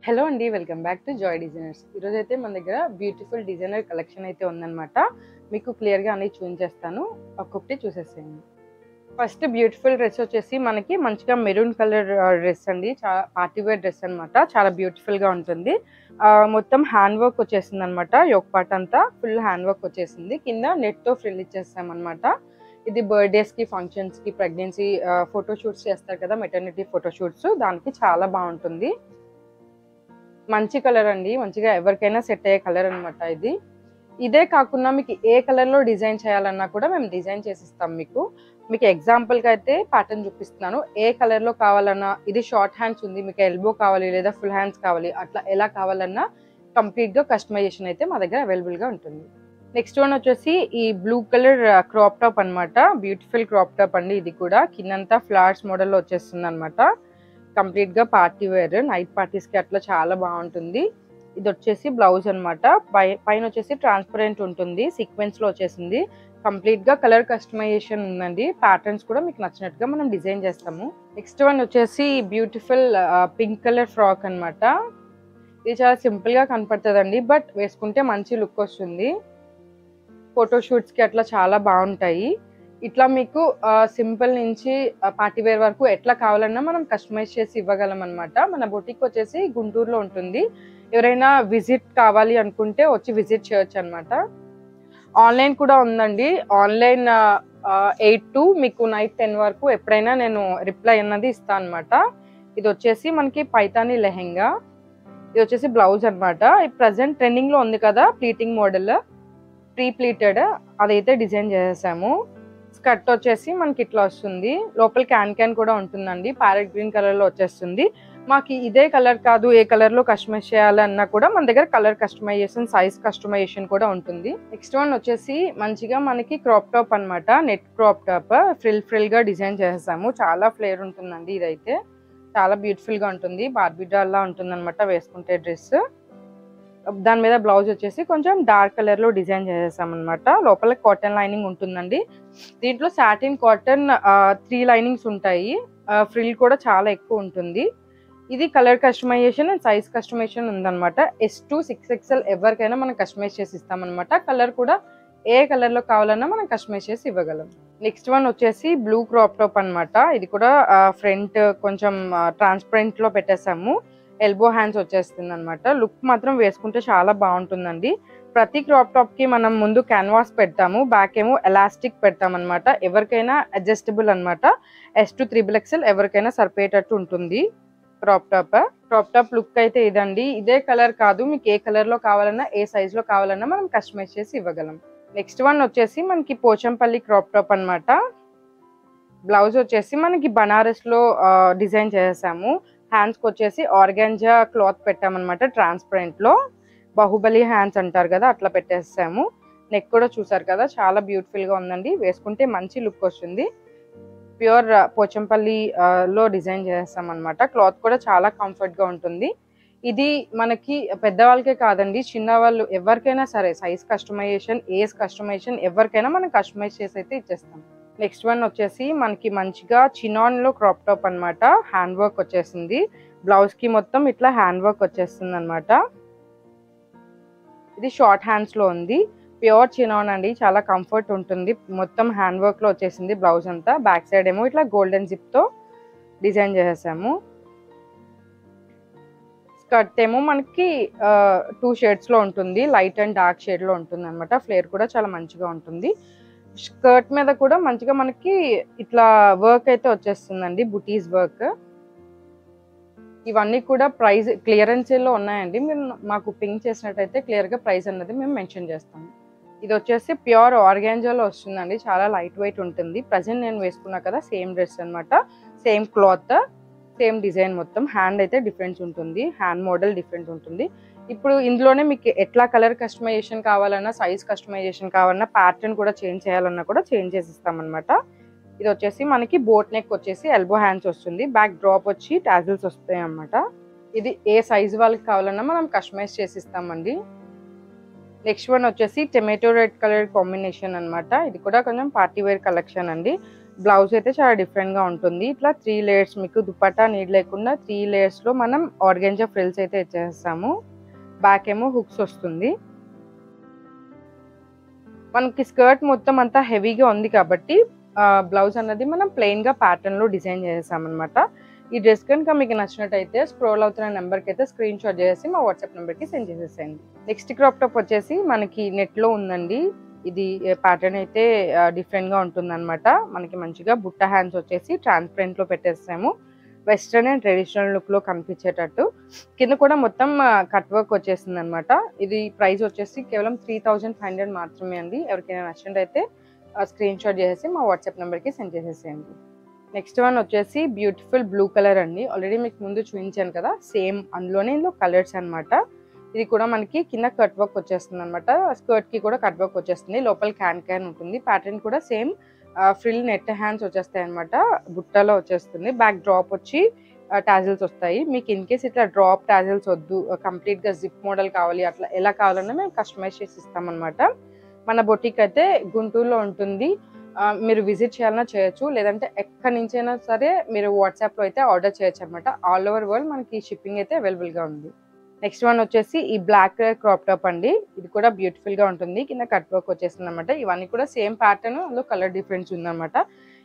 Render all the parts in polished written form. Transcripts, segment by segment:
Hello అండి. Welcome back to Joy designers. ఈరోజైతే మన దగ్గర బ్యూటిఫుల్ డిజైనర్ కలెక్షన్ అయితే ఉందన్నమాట. మీకు క్లియర్‌గా అన్నీ చూపించేస్తాను. ఒక్కొక్కటి చూసేసేయండి. ఫస్ట్ బ్యూటిఫుల్ డ్రెస్ వచ్చేసి మనకి మంచిగా మెరూన్ కలర్ డ్రెస్ అండి. పార్టీ వేర్ డ్రెస్ అనమాట. చాలా బ్యూటిఫుల్‌గా ఉంటుంది. మొత్తం హ్యాండ్ వర్క్ వచ్చేసిందనమాట. యోక్ పార్ట్ అంతా ఫుల్ హ్యాండ్ వర్క్ వచ్చేసింది. కింద నెట్‌తో ఫ్రిల్ ఇచ్చేసామనమాట. ఇది బర్త్‌డేస్‌కి, ఫంక్షన్స్‌కి, ప్రెగ్నెన్సీ ఫోటో షూట్స్ చేస్తారు కదా! మెటర్నిటీ ఫోటో షూట్స్ దానికి చాలా బావుంటుంది. మంచి కలర్ అండి. మంచిగా ఎవరికైనా సెట్ అయ్యే కలర్ అనమాట ఇది. ఇదే కాకుండా మీకు ఏ కలర్‌లో డిజైన్ చేయాలన్నా కూడా మేము డిజైన్ చేసిస్తాం మీకు. మీకు ఎగ్జాంపుల్‌గా అయితే ప్యాటర్న్ చూపిస్తున్నాను. ఏ కలర్‌లో కావాలన్నా ఇది షార్ట్ హ్యాండ్స్ ఉంది. మీకు ఎల్బో కావాలి లేదా ఫుల్ హ్యాండ్స్ కావాలి. అట్లా ఎలా కావాలన్నా కంప్లీట్‌గా కస్టమైజేషన్ అయితే మా దగ్గర అవైలబుల్‌గా ఉంటుంది. నెక్స్ట్ వన్ వచ్చేసి ఈ బ్లూ కలర్ క్రాప్ టాప్ అనమాట. బ్యూటిఫుల్ క్రాప్ టాప్ అండి ఇది కూడా. కిందంతా ఫ్లవర్స్ మోడల్‌లో వచ్చేస్తుందనమాట. కంప్లీట్‌గా పార్టీ వేర్ నైట్ పార్టీస్‌కి అట్లా చాలా బాగుంటుంది. ఇది వచ్చేసి బ్లౌజ్ అనమాట. పైన వచ్చేసి ట్రాన్స్పరెంట్ ఉంటుంది. సీక్వెన్స్‌లో వచ్చేసింది. కంప్లీట్‌గా కలర్ కస్టమైజేషన్ ఉందండి. ప్యాటర్న్స్ కూడా మీకు నచ్చినట్టుగా మనం డిజైన్ చేస్తాము. నెక్స్ట్ వన్ వచ్చేసి బ్యూటిఫుల్ పింక్ కలర్ ఫ్రాక్ అనమాట. ఇది చాలా సింపుల్‌గా కనపడుతుందండి. బట్ వేసుకుంటే మంచి లుక్ వస్తుంది. ఫోటో షూట్స్‌కి అట్లా చాలా బాగుంటాయి. ఇట్లా మీకు సింపుల్ నుంచి పార్టీ వేర్ వరకు ఎట్లా కావాలన్నా మనం కస్టమైజ్ చేసి ఇవ్వగలం అనమాట. మన బొటిక్ వచ్చేసి గుంటూరులో ఉంటుంది. ఎవరైనా విజిట్ కావాలి అనుకుంటే వచ్చి విజిట్ చేయొచ్చు అనమాట. ఆన్లైన్ కూడా ఉందండి. ఆన్లైన్ 8 టు మీకు నైట్ 10 వరకు ఎప్పుడైనా నేను రిప్లై అన్నది ఇస్తాను అనమాట. ఇది వచ్చేసి మనకి పైతానీ లెహెంగా. ఇది వచ్చేసి బ్లౌజ్ అనమాట. ప్రజెంట్ ట్రెండింగ్లో ఉంది కదా ప్లీటింగ్ మోడల్, ప్రీ ప్లీటెడ్ అదైతే డిజైన్ చేసేసాము. స్కర్ట్ వచ్చేసి మనకి ఇట్లా వస్తుంది. లోపల క్యాన్ కూడా ఉంటుందండి. ప్యారెట్ గ్రీన్ కలర్ లో వచ్చేస్తుంది. మాకు ఇదే కలర్ కాదు, ఏ కలర్ లో కస్టమైజ్ చేయాలన్నా కూడా మన దగ్గర కలర్ కస్టమైజేషన్, సైజ్ కస్టమైజేషన్ కూడా ఉంటుంది. నెక్స్ట్ వన్ వచ్చేసి మంచిగా మనకి క్రాప్ టాప్ అనమాట. నెట్ క్రాప్ టాప్ ఫ్రిల్ గా డిజైన్ చేసేసాము. చాలా ఫ్లేర్ ఉంటుందండి. ఇదైతే చాలా బ్యూటిఫుల్ గా ఉంటుంది. బార్బీ డాల్ లా ఉంటుంది అనమాట వేసుకుంటే డ్రెస్. దాని మీద బ్లౌజ్ వచ్చేసి కొంచెం డార్క్ కలర్ లో డిజైన్ చేసేసాం అనమాట. లోపల కాటన్ లైనింగ్ ఉంటుందండి. దీంట్లో సాటిన్ కాటన్ 3 లైనింగ్స్ ఉంటాయి. ఫ్రిల్ కూడా చాలా ఎక్కువ ఉంటుంది. ఇది colour customisation and size customisation ఉందన్నమాట. S2 6XL ఎవరికైనా మనం కస్టమైజ్ చేసి ఇస్తామన్నమాట. కలర్ కూడా ఏ కలర్ లో కావాలన్నా మనం కస్టమైజ్ చేసి ఇవ్వగలం. నెక్స్ట్ వన్ వచ్చేసి బ్లూ క్రాప్ టాప్ అనమాట. ఇది కూడా ఫ్రంట్ కొంచెం ట్రాన్స్పరెంట్ లో పెట్టేసాము. ఎల్బో హ్యాండ్స్ వచ్చేస్తుంది అనమాట. లుక్ మాత్రం వేసుకుంటే చాలా బాగుంటుందండి. ప్రతి క్రాప్ టాప్ కి మనం ముందు క్యాన్వాస్ పెడతాము, బ్యాక్ ఏమో ఎలాస్టిక్ పెడతాం అనమాట. ఎవరికైనా అడ్జస్టబుల్ అనమాట. S2 3XL ఎవరికైనా సరిపోయేటట్టు ఉంటుంది క్రాప్ టాప్ లుక్ అయితే ఇదండి. ఇదే కలర్ కాదు, మీకు ఏ కలర్ లో కావాలన్నా ఏ సైజ్ లో కావాలన్నా మనం కస్టమైజ్ చేసి ఇవ్వగలం. నెక్స్ట్ వన్ వచ్చేసి మనకి పోచంపల్లి క్రాప్ టాప్ అనమాట. బ్లౌజ్ వచ్చేసి మనకి బనారస్ లో డిజైన్ చేసాము. హ్యాండ్స్ కి వచ్చేసి ఆర్గాంజా క్లాత్ పెట్టామన్నమాట. ట్రాన్స్పరెంట్ లో బాహుబలి హ్యాండ్స్ అంటారు కదా, అట్లా పెట్టేసాము. నెక్ కూడా చూసారు కదా, చాలా బ్యూటిఫుల్ గా ఉందండి. వేసుకుంటే మంచి లుక్ వస్తుంది. ప్యూర్ పోచంపల్లి లో డిజైన్ చేస్తాం అనమాట. క్లాత్ కూడా చాలా కంఫర్ట్ గా ఉంటుంది. ఇది మనకి పెద్దవాళ్ళకే కాదండి, చిన్న వాళ్ళు ఎవరికైనా సరే సైజ్ కస్టమైజేషన్, ఏజ్ కస్టమైజేషన్ ఎవరికైనా మనం కస్టమైజ్ చేసి అయితే ఇచ్చేస్తాం. నెక్స్ట్ వన్ వచ్చేసి మనకి మంచిగా చినాన్ లో క్రాప్ టాప్ అనమాట. హ్యాండ్ వర్క్ వచ్చేసింది. బ్లౌజ్ కి మొత్తం ఇట్లా హ్యాండ్ వర్క్ వచ్చేస్తుంది అనమాట. ఇది షార్ట్ హ్యాండ్స్ లో ఉంది. ప్యూర్ చినాన్ అండి, చాలా కంఫర్ట్ ఉంటుంది. మొత్తం హ్యాండ్ వర్క్ లో వచ్చేసింది బ్లౌజ్ అంతా. బ్యాక్ సైడ్ ఏమో ఇట్లా గోల్డెన్ జిప్ తో డిజైన్ చేసేసాము. స్కర్ట్ ఏమో మనకి 2 షేడ్స్ లో ఉంటుంది. లైట్ అండ్ డార్క్ షేడ్ లో ఉంటుంది అనమాట. ఫ్లేర్ కూడా చాలా మంచిగా ఉంటుంది. స్కర్ట్ మీద కూడా మంచిగా మనకి ఇట్లా వర్క్ అయితే వచ్చేస్తుందండి, బుటీస్ వర్క్. ఇవన్నీ కూడా ప్రైస్ క్లియరెన్స్ లో ఉన్నాయండి. మీరు మాకు పింక్ చేసినట్టయితే క్లియర్ గా ప్రైస్ అన్నది మేము మెన్షన్ చేస్తాము. ఇది వచ్చేసి ప్యూర్ ఆర్గాంజాలో వస్తుందండి. చాలా లైట్ వెయిట్ ఉంటుంది. ప్రజెంట్ నేను వేసుకున్నా కదా, సేమ్ డ్రెస్ అనమాట. Same cloth, same design. మొత్తం హ్యాండ్ అయితే డిఫరెన్స్ ఉంటుంది. హ్యాండ్ మోడల్ డిఫరెంట్ ఉంటుంది. ఇప్పుడు ఇందులోనే మీకు ఎట్లా కలర్ కస్టమైజేషన్ కావాలన్నా, సైజ్ కస్టమైజేషన్ కావాలన్నా, ప్యాటర్న్ కూడా చేంజ్ చేయాలన్నా కూడా చేంజ్ చేసి ఇస్తామన్నమాట. ఇది వచ్చేసి మనకి బోట్ నెక్ వచ్చేసి ఎల్బో హ్యాండ్స్ వస్తుంది. బ్యాక్ డ్రాప్ వచ్చి టాజిల్స్ వస్తాయి అన్నమాట. ఇది ఏ సైజ్ వాళ్ళకి కావాలన్నా మనం కస్టమైజ్ చేసి ఇస్తామండి. నెక్స్ట్ వన్ వచ్చేసి టొమాటో రెడ్ కలర్ కాంబినేషన్ అనమాట. ఇది కూడా కొంచెం పార్టీ వేర్ కలెక్షన్ అండి. బ్లౌజ్ అయితే చాలా డిఫరెంట్గా ఉంటుంది. ఇట్లా 3 లేయర్స్, మీకు దుపట్టా నీడ్ లేకుండా 3 లేయర్స్లో మనం ఆర్గెంజా ఫ్రిల్స్ అయితే ఇచ్చేస్తాము. బ్యాక్ ఏమో హుక్స్ వస్తుంది. మనకి స్కర్ట్ మొత్తం అంతా హెవీగా ఉంది కాబట్టి బ్లౌజ్ అన్నది మనం ప్లెయిన్గా ప్యాటర్న్లో డిజైన్ చేసామన్నమాట. ఈ డ్రెస్ కనుక మీకు నచ్చినట్టయితే స్క్రోల్ అవుతున్న నెంబర్కి అయితే స్క్రీన్ షాట్ చేసి మా వాట్సాప్ నెంబర్కి సెండ్ చేసేసేయండి. నెక్స్ట్ క్రాప్ టాప్ వచ్చేసి మనకి నెట్లో ఉందండి. ఇది ప్యాటర్న్ అయితే డిఫరెంట్గా ఉంటుందన్నమాట. మనకి మంచిగా బుట్ట హ్యాండ్స్ వచ్చేసి ట్రాన్స్పరెంట్లో పెట్టేస్తాము. వెస్ట్రన్ అండ్ ట్రెడిషనల్ లుక్లో కనిపించేటట్టు. కింద కూడా మొత్తం కట్ వర్క్ వచ్చేసింది అనమాట. ఇది ప్రైస్ వచ్చేసి కేవలం 3500 మాత్రమే అండి. ఎవరికైనా నచ్చినట్టయితే స్క్రీన్ షాట్ చేసేసి మా వాట్సాప్ నెంబర్కి సెండ్ చేసేసేయండి. నెక్స్ట్ వన్ వచ్చేసి బ్యూటిఫుల్ బ్లూ కలర్ అండి. ఆల్రెడీ మీకు ముందు చూపించాను కదా, సేమ్ అందులోనే ఇందులో కలర్స్ అనమాట. ఇది కూడా మనకి కింద కట్ వర్క్ వచ్చేస్తుంది అనమాట. స్కర్ట్కి కూడా కట్ వర్క్ వచ్చేస్తుంది. లోపల క్యాన్ ఉంటుంది. ప్యాటర్న్ కూడా సేమ్ ఫ్రిల్ నెట్ హ్యాండ్స్ వచ్చేస్తాయి అనమాట. బుట్టలో వచ్చేస్తుంది. బ్యాక్ డ్రాప్ వచ్చి టాజిల్స్ వస్తాయి. మీకు ఇన్ కేస్ ఇట్లా డ్రాప్ టాజిల్స్ వద్దు, కంప్లీట్గా జిప్ మోడల్ కావాలి, అట్లా ఎలా కావాలన్నా మేము కస్టమైజ్ చేసి ఇస్తామన్నమాట. మన బొటిక్ అయితే గుంటూరులో ఉంటుంది. మీరు విజిట్ చేయాలన్నా చేయొచ్చు, లేదంటే ఎక్కడి నుంచైనా సరే మీరు వాట్సాప్లో అయితే ఆర్డర్ చేయొచ్చు అనమాట. ఆల్ ఓవర్ వరల్డ్ మనకి షిప్పింగ్ అయితే అవైలబుల్గా ఉంది. నెక్స్ట్ వన్ వచ్చేసి ఈ బ్లాక్ కలర్ క్రాప్ టాప్ అండి. ఇది కూడా బ్యూటిఫుల్గా ఉంటుంది. కింద కట్ వర్క్ వచ్చేస్తుంది అనమాట. ఇవన్నీ కూడా సేమ్ ప్యాటర్న్, అందులో కలర్ డిఫరెన్స్ ఉందన్నమాట.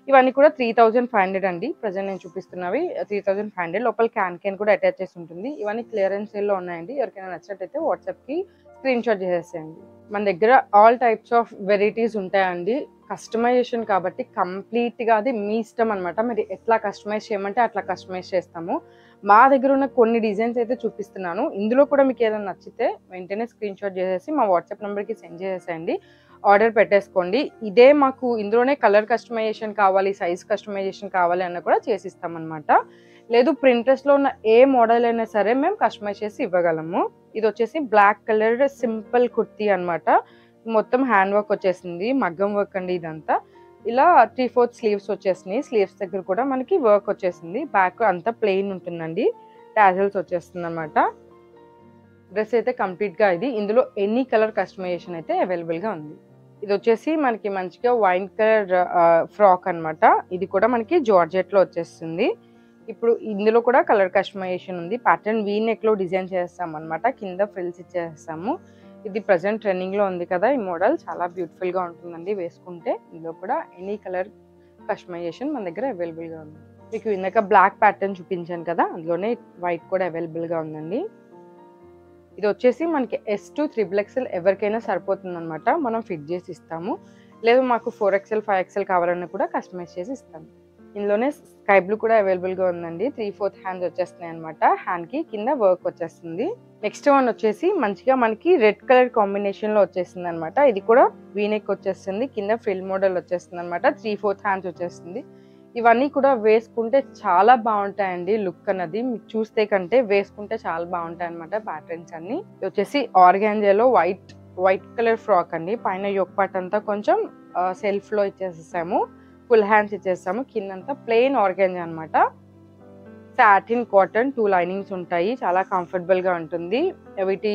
ఇవన్నీ కూడా 3500 అండి. ప్రజెంట్ నేను చూపిస్తున్నవి 3500. లోపల క్యాన్ కూడా అటాచ్ చేసి ఉంటుంది. ఇవన్నీ క్లియరెన్స్ సేల్లో ఉన్నాయండి. ఎవరికైనా నచ్చినట్టయితే వాట్సాప్కి స్క్రీన్ షాట్ చేసేసేయండి. మన దగ్గర ఆల్ టైప్స్ ఆఫ్ వెరైటీస్ ఉంటాయండి. కస్టమైజేషన్ కాబట్టి కంప్లీట్గా అది మీ ఇష్టం అనమాట. మీరు ఎట్లా కస్టమైజ్ చేయమంటే అట్లా కస్టమైజ్ చేస్తాము. మా దగ్గర ఉన్న కొన్ని డిజైన్స్ అయితే చూపిస్తున్నాను. ఇందులో కూడా మీకు ఏదైనా నచ్చితే వెంటనే స్క్రీన్ షాట్ చేసేసి మా వాట్సాప్ నెంబర్కి సెండ్ చేసేయండి. ఆర్డర్ పెట్టేసుకోండి. ఇదే మాకు ఇందులోనే కలర్ కస్టమైజేషన్ కావాలి, సైజ్ కస్టమైజేషన్ కావాలి అన్న కూడా చేసిస్తామన్నమాట. లేదు ప్రింట్రెస్ట్లో ఉన్న ఏ మోడల్ అయినా సరే మేము కస్టమైజ్ చేసి ఇవ్వగలము. ఇది వచ్చేసి బ్లాక్ కలర్ సింపుల్ కుర్తీ అనమాట. మొత్తం హ్యాండ్ వర్క్ వచ్చేసింది. మగ్గం వర్క్ అండి ఇదంతా. ఇలా 3/4 స్లీవ్స్ వచ్చేసినాయి. స్లీవ్స్ దగ్గర కూడా మనకి వర్క్ వచ్చేసింది. బ్యాక్ అంతా ప్లెయిన్ ఉంటుందండి. టాజల్స్ వచ్చేస్తుంది అనమాట. డ్రెస్ అయితే కంప్లీట్గా ఇది. ఇందులో ఎనీ కలర్ కస్టమైజేషన్ అయితే అవైలబుల్గా ఉంది. ఇది వచ్చేసి మనకి మంచిగా వైన్ కలర్ ఫ్రాక్ అనమాట. ఇది కూడా మనకి జార్జెట్లో వచ్చేస్తుంది. ఇప్పుడు ఇందులో కూడా కలర్ కస్టమైజేషన్ ఉంది. ప్యాటర్న్ వీ నెక్లో డిజైన్ చేస్తాం అనమాట. కింద ఫ్రిల్స్ ఇచ్చేస్తాము. ఇది ప్రజెంట్ ట్రెండింగ్లో ఉంది కదా ఈ మోడల్. చాలా బ్యూటిఫుల్గా ఉంటుందండి వేసుకుంటే. ఇందులో కూడా ఎనీ కలర్ కస్టమైజేషన్ మన దగ్గర అవైలబుల్గా ఉంది. మీకు ఇందాక బ్లాక్ ప్యాటర్న్ చూపించాను కదా, అందులోనే వైట్ కూడా అవైలబుల్గా ఉందండి. ఇది వచ్చేసి మనకి S to 3XL ఎవరికైనా సరిపోతుంది అనమాట. మనం ఫిట్ చేసి ఇస్తాము. లేదు మాకు 4XL 5XL కావాలన్నా కూడా కస్టమైజ్ చేసి ఇస్తాము. ఇందులోనే స్కై బ్లూ కూడా అవైలబుల్గా ఉందండి. 3/4 హ్యాండ్స్ వచ్చేస్తున్నాయి అనమాట. హ్యాండ్కి కింద వర్క్ వచ్చేస్తుంది. నెక్స్ట్ వన్ వచ్చేసి మంచిగా మనకి రెడ్ కలర్ కాంబినేషన్లో వచ్చేస్తుంది అనమాట. ఇది కూడా వీనెక్ వచ్చేస్తుంది. కింద ఫ్రిల్ మోడల్ వచ్చేస్తుంది అనమాట. 3/4 హ్యాండ్స్ వచ్చేస్తుంది. ఇవన్నీ కూడా వేసుకుంటే చాలా బాగుంటాయండి. లుక్ అన్నది మీకు చూస్తే కంటే వేసుకుంటే చాలా బాగుంటాయి అనమాట. ప్యాటర్న్స్ అన్ని. ఇది వచ్చేసి ఆర్గాంజాలో వైట్ కలర్ ఫ్రాక్ అండి. పైన యోక్ పార్ట్ అంతా కొంచెం సెల్ఫ్లో ఇచ్చేసేసాము. ఫుల్ హ్యాండ్స్ ఇచ్చేస్తాము. కిందంతా ప్లెయిన్ ఆర్గాంజా అనమాట. సాటిన్ కాటన్ 2 లైనింగ్స్ ఉంటాయి. చాలా కంఫర్టబుల్గా ఉంటుంది. వీటి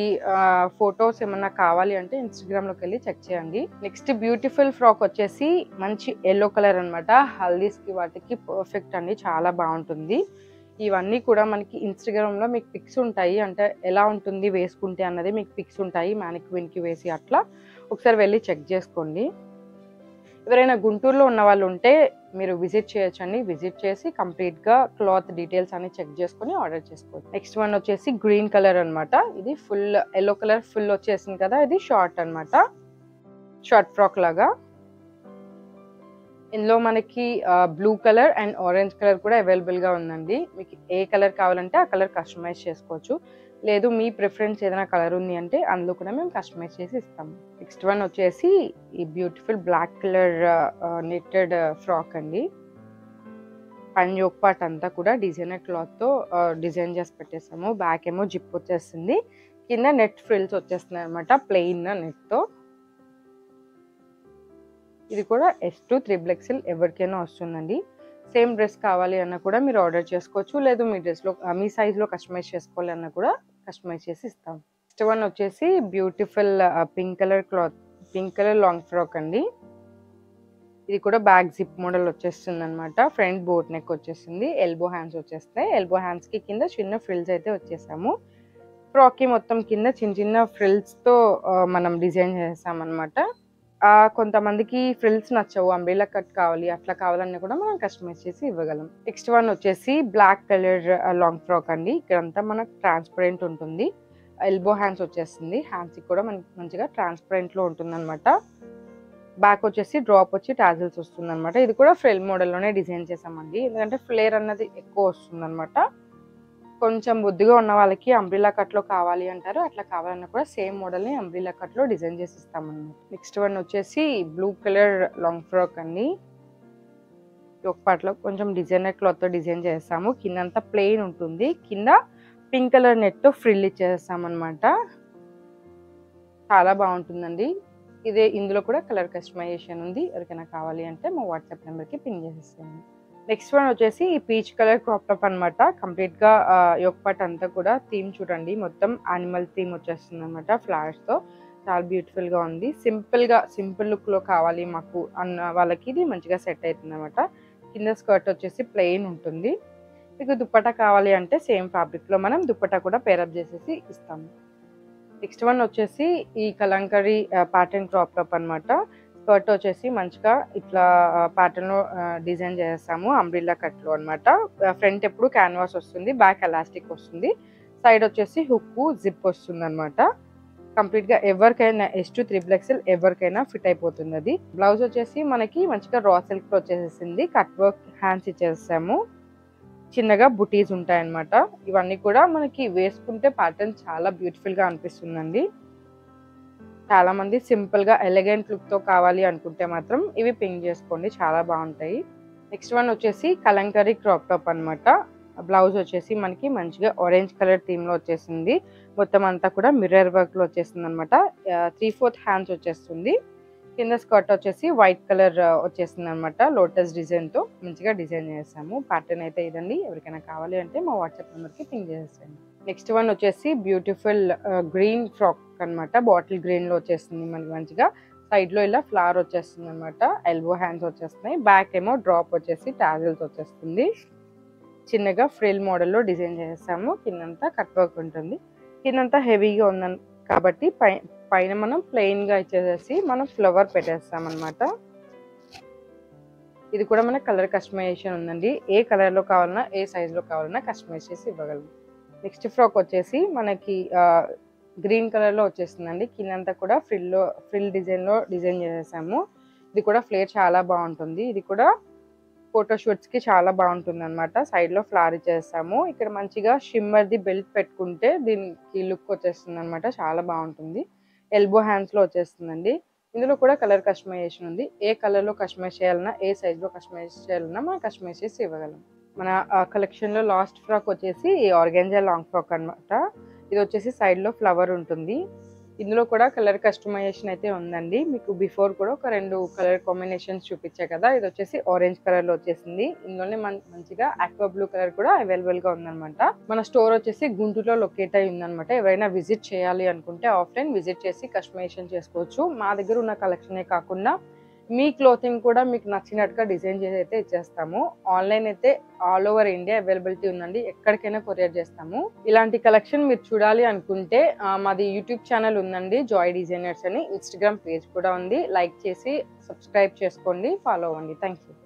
ఫొటోస్ ఏమన్నా కావాలి అంటే ఇన్స్టాగ్రామ్లోకి వెళ్ళి చెక్ చేయండి. నెక్స్ట్ బ్యూటిఫుల్ ఫ్రాక్ వచ్చేసి మంచి ఎల్లో కలర్ అనమాట. హల్దీస్కి వాటికి పర్ఫెక్ట్ అండి. చాలా బాగుంటుంది. ఇవన్నీ కూడా మనకి ఇన్స్టాగ్రామ్లో మీకు పిక్స్ ఉంటాయి. అంటే ఎలా ఉంటుంది వేసుకుంటే అన్నది మీకు పిక్స్ ఉంటాయి. మ్యానిక్విన్కి వేసి అట్లా ఒకసారి వెళ్ళి చెక్ చేసుకోండి. ఎవరైనా గుంటూరులో ఉన్న వాళ్ళు ఉంటే మీరు విజిట్ చేయొచ్చండి. విజిట్ చేసి కంప్లీట్గా క్లాత్ డీటెయిల్స్ అన్ని చెక్ చేసుకొని ఆర్డర్ చేసుకోవచ్చు. నెక్స్ట్ వన్ వచ్చేసి గ్రీన్ కలర్ అనమాట. ఇది ఫుల్ ఎల్లో కలర్ ఫుల్ వచ్చేసింది కదా, ఇది షార్ట్ అనమాట. షార్ట్ ఫ్రాక్ లాగా. ఇందులో మనకి blue colour and orange colour కూడా అవైలబుల్గా ఉందండి. మీకు ఏ కలర్ కావాలంటే ఆ కలర్ కస్టమైజ్ చేసుకోవచ్చు. లేదు మీ ప్రిఫరెన్స్ ఏదైనా కలర్ ఉంది అంటే అందులో కూడా మేము కస్టమైజ్ చేసి ఇస్తాము. నెక్స్ట్ వన్ వచ్చేసి ఈ beautiful black colour netted frock అండి. పైన యోక్ పార్ట్ అంతా కూడా డిజైనర్ క్లాత్తో డిజైన్ చేసి పెట్టేసాము. బ్యాక్ ఏమో జిప్ వచ్చేస్తుంది. కింద నెట్ ఫ్రిల్స్ వచ్చేస్తున్నాయి అనమాట, ప్లెయిన్ నెట్తో. ఇది కూడా S to 3XL ఎవరికైనా వస్తుందండి. సేమ్ డ్రెస్ కావాలి అన్నా కూడా మీరు ఆర్డర్ చేసుకోవచ్చు. లేదు మీ డ్రెస్లో మీ సైజ్లో కస్టమైజ్ చేసుకోవాలి అన్నా కూడా కస్టమైజ్ చేసి ఇస్తాం. నెక్స్ట్ వన్ వచ్చేసి beautiful pink colour long frock అండి. ఇది కూడా బ్యాక్ జిప్ మోడల్ వచ్చేస్తుంది అనమాట. ఫ్రంట్ బోట్ నెక్ వచ్చేస్తుంది, ఎల్బో హ్యాండ్స్ వచ్చేస్తాయి. ఎల్బో హ్యాండ్స్ కి కింద చిన్న ఫ్రిల్స్ అయితే వచ్చేసాము. ఫ్రాక్ కి మొత్తం కింద చిన్న చిన్న ఫ్రిల్స్ తో మనం డిజైన్ చేసాం అనమాట. కొంతమందికి ఫ్రిల్స్ నచ్చవు, అంబ్రెల్లా కట్ కావాలి అట్లా కావాలన్నా కూడా మనం కస్టమైజ్ చేసి ఇవ్వగలం. నెక్స్ట్ వన్ వచ్చేసి బ్లాక్ కలర్ లాంగ్ ఫ్రాక్ అండి. ఇక్కడంతా మనకు ట్రాన్స్పరెంట్ ఉంటుంది. ఎల్బో హ్యాండ్స్ వచ్చేస్తుంది. హ్యాండ్స్ కూడా మనకి మంచిగా ట్రాన్స్పరెంట్ లో ఉంటుంది అనమాట. బ్యాక్ వచ్చేసి డ్రాప్ వచ్చి టాజిల్స్ వస్తుంది అనమాట. ఇది కూడా ఫ్రిల్ మోడల్లోనే డిజైన్ చేసామండి, ఎందుకంటే ఫ్లేర్ అన్నది ఎక్కువ వస్తుంది అనమాట. కొంచెం బొద్దుగా ఉన్న వాళ్ళకి అంబ్రెల్లా కట్లో కావాలి అంటారు, అట్లా కావాలన్నా కూడా సేమ్ మోడల్ని అంబ్రెల్లా కట్లో డిజైన్ చేసి ఇస్తామన్నమాట. నెక్స్ట్ వన్ వచ్చేసి బ్లూ కలర్ లాంగ్ ఫ్రాక్ అండి. ఒక పార్ట్లో కొంచెం డిజైనర్ క్లాత్తో డిజైన్ చేస్తాము. కిందంతా ప్లెయిన్ ఉంటుంది, కింద పింక్ కలర్ నెట్తో ఫ్రిల్ ఇచ్చేస్తామన్నమాట. చాలా బాగుంటుందండి. ఇందులో కూడా కలర్ కస్టమైజేషన్ ఉంది. ఎవరికైనా కావాలి అంటే మా వాట్సాప్ నెంబర్కి పింగ్ చేసేస్తాను. నెక్స్ట్ వన్ వచ్చేసి ఈ పీచ్ కలర్ క్రాప్ టాప్ అనమాట. కంప్లీట్గా యోక్ పార్ట్ అంతా కూడా థీమ్ చూడండి, మొత్తం యానిమల్ థీమ్ వచ్చేస్తుంది అనమాట ఫ్లవర్స్తో. చాలా బ్యూటిఫుల్గా ఉంది. సింపుల్ లుక్లో కావాలి మాకు అన్న వాళ్ళకి ఇది మంచిగా సెట్ అవుతుంది అనమాట. కింద స్కర్ట్ వచ్చేసి ప్లెయిన్ ఉంటుంది. మీకు దుప్పటా కావాలి అంటే సేమ్ ఫ్యాబ్రిక్లో మనం దుప్పటా కూడా పేరప్ చేసేసి ఇస్తాము. నెక్స్ట్ వన్ వచ్చేసి ఈ కలంకరీ ప్యాటర్న్ క్రాప్ టాప్ అనమాట. స్కర్ట్ వచ్చేసి మంచిగా ఇట్లా ప్యాటర్న్లో డిజైన్ చేస్తాము అంబ్రెల్లా కట్లో అనమాట. ఫ్రంట్ ఎప్పుడు క్యాన్వాస్ వస్తుంది, బ్యాక్ ఎలాస్టిక్ వస్తుంది, సైడ్ వచ్చేసి హుక్ జిప్ వస్తుంది అనమాట. కంప్లీట్గా ఎవరికైనా S2 3XL ఎవరికైనా ఫిట్ అయిపోతుంది. అది బ్లౌజ్ వచ్చేసి మనకి మంచిగా రా సిల్క్ వచ్చేసింది. కట్ వర్క్ హ్యాండ్స్ ఇచ్చేసాము, చిన్నగా బుటీస్ ఉంటాయన్నమాట. ఇవన్నీ కూడా మనకి వేసుకుంటే ప్యాటర్న్ చాలా బ్యూటిఫుల్గా అనిపిస్తుందండి. చాలా మంది సింపుల్గా ఎలిగెంట్ లుక్తో కావాలి అనుకుంటే మాత్రం ఇవి పింక్ చేసుకోండి, చాలా బాగుంటాయి. నెక్స్ట్ వన్ వచ్చేసి కలంకరీ క్రాప్ టాప్ అనమాట. బ్లౌజ్ వచ్చేసి మనకి మంచిగా ఆరెంజ్ కలర్ థీమ్లో వచ్చేసింది. మొత్తం అంతా కూడా మిర్రర్ వర్క్లో వచ్చేస్తుంది అనమాట. 3/4 హ్యాండ్స్ వచ్చేస్తుంది. కింద స్కర్ట్ వచ్చేసి వైట్ కలర్ వచ్చేస్తుంది అనమాట. లోటస్ డిజైన్తో మంచిగా డిజైన్ చేసాము. ప్యాటర్న్ అయితే ఇదండి. ఎవరికైనా కావాలి అంటే మా వాట్సాప్ నెంబర్కి పింక్ చేసేయండి. నెక్స్ట్ వన్ వచ్చేసి బ్యూటిఫుల్ గ్రీన్ ఫ్రాక్ అనమాట. బాటిల్ గ్రీన్లో వచ్చేస్తుంది మనకి మంచిగా. సైడ్లో ఇలా ఫ్లవర్ వచ్చేస్తుంది అనమాట. ఎల్బో హ్యాండ్స్ వచ్చేస్తున్నాయి. బ్యాక్ ఏమో డ్రాప్ వచ్చేసి టాజిల్స్ వచ్చేస్తుంది. చిన్నగా ఫ్రిల్ మోడల్లో డిజైన్ చేసాము. కిందంతా కట్ వర్క్ ఉంటుంది. కిందంతా హెవీగా ఉంది కాబట్టి పైన మనం ప్లెయిన్గా ఇచ్చేసేసి మనం ఫ్లవర్ పెట్టేస్తాం అనమాట. ఇది కూడా మనకు కలర్ కస్టమైజేషన్ ఉందండి. ఏ కలర్లో కావాలన్నా ఏ సైజులో కావాలన్నా కస్టమైజ్ చేసి ఇవ్వగలము. నెక్స్ట్ ఫ్రాక్ వచ్చేసి మనకి గ్రీన్ కలర్లో వచ్చేస్తుందండి. కిందంతా కూడా ఫ్రిల్ డిజైన్లో డిజైన్ చేసేసాము. ఇది కూడా ఫ్లేర్ చాలా బాగుంటుంది. ఇది కూడా ఫోటోషూట్స్కి చాలా బాగుంటుంది అనమాట. సైడ్లో ఫ్లవర్ ఇచ్చేస్తాము. ఇక్కడ మంచిగా షిమ్మర్ది బెల్ట్ పెట్టుకుంటే దీనికి లుక్ వచ్చేస్తుంది అనమాట. చాలా బాగుంటుంది. ఎల్బో హ్యాండ్స్లో వచ్చేస్తుందండి. ఇందులో కూడా కలర్ కస్టమైజేషన్ ఉంది. ఏ కలర్లో కస్టమైజ్ చేయాలన్నా ఏ సైజ్లో కస్టమైజ్ చేయాలన్నా మనం కస్టమైజ్ చేసి ఇవ్వగలం. మన కలెక్షన్లో లాస్ట్ ఫ్రాక్ వచ్చేసి ఆర్గాంజా లాంగ్ ఫ్రాక్ అనమాట. ఇది వచ్చేసి సైడ్లో ఫ్లవర్ ఉంటుంది. ఇందులో కూడా కలర్ కస్టమైజేషన్ అయితే ఉందండి. మీకు బిఫోర్ కూడా ఒక 2 కలర్ కాంబినేషన్స్ చూపించా కదా. ఇది వచ్చేసి ఆరెంజ్ కలర్లో వచ్చేసింది. ఇందులోనే మంచిగా ఆక్వా బ్లూ కలర్ కూడా అవైలబుల్గా ఉందన్నమాట. మన స్టోర్ వచ్చేసి గుంటూరులో లొకేట్ అయి ఉందన్నమాట. ఎవరైనా విజిట్ చేయాలి అనుకుంటే ఆఫ్లైన్ విజిట్ చేసి కస్టమైజేషన్ చేసుకోవచ్చు. మా దగ్గర ఉన్న కలెక్షనే కాకుండా మీ క్లోతింగ్ కూడా మీకు నచ్చినట్టుగా డిజైన్ చేసి అయితే ఇచ్చేస్తాము. ఆన్లైన్ అయితే ఆల్ ఓవర్ ఇండియా అవైలబిలిటీ ఉందండి. ఎక్కడికైనా కొరియర్ చేస్తాము. ఇలాంటి కలెక్షన్ మీరు చూడాలి అనుకుంటే మాది యూట్యూబ్ ఛానల్ ఉందండి, జాయ్ డిజైనర్స్ అని. ఇన్స్టాగ్రామ్ పేజ్ కూడా ఉంది. లైక్ చేసి సబ్స్క్రైబ్ చేసుకోండి, ఫాలో అవ్వండి. Thank you.